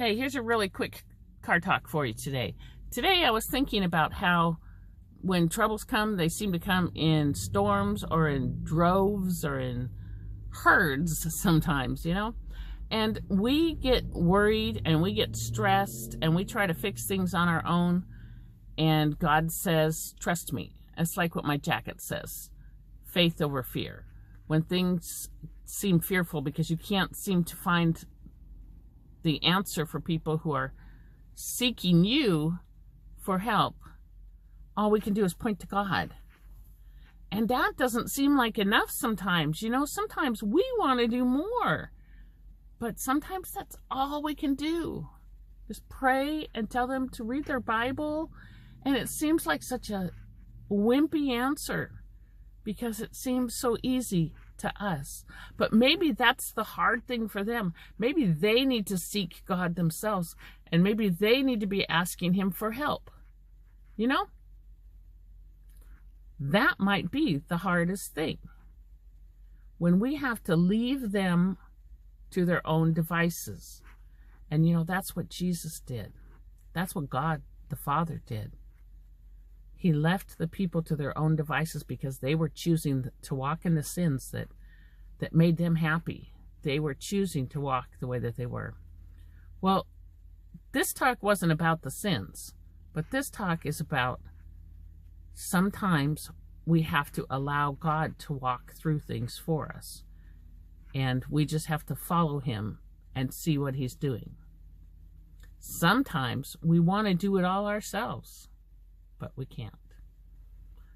Hey, here's a really quick car talk for you today. Today I was thinking about how when troubles come, they seem to come in storms or in droves or in herds sometimes, And we get worried and we get stressed and we try to fix things on our own. And God says, trust me. It's like what my jacket says, faith over fear. When things seem fearful because you can't seem to find the answer for people who are seeking you for help, all we can do is point to God. And that doesn't seem like enough sometimes. Sometimes we want to do more. But sometimes that's all we can do. Just pray and tell them to read their Bible. And it seems like such a wimpy answer because it seems so easy to us. But maybe that's the hard thing for them. Maybe they need to seek God themselves, and maybe they need to be asking Him for help. That might be the hardest thing. When we have to leave them to their own devices. And that's what Jesus did. That's what God the Father did. He left the people to their own devices because they were choosing to walk in the sins that made them happy. They were choosing to walk the way that they were. Well, this talk wasn't about the sins, but this talk is about sometimes we have to allow God to walk through things for us. And we just have to follow Him and see what He's doing. Sometimes we want to do it all ourselves, but we can't.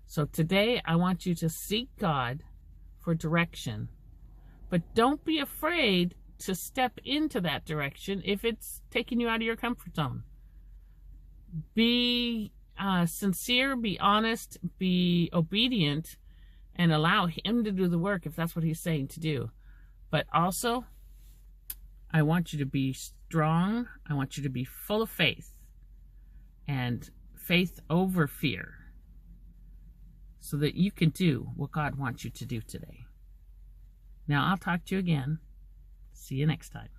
So today I want you to seek God for direction, but don't be afraid to step into that direction if it's taking you out of your comfort zone. Be sincere, be honest, be obedient, and allow Him to do the work if that's what He's saying to do. But also, I want you to be strong. I want you to be full of faith, and faith over fear, so that you can do what God wants you to do today. Now, I'll talk to you again. See you next time.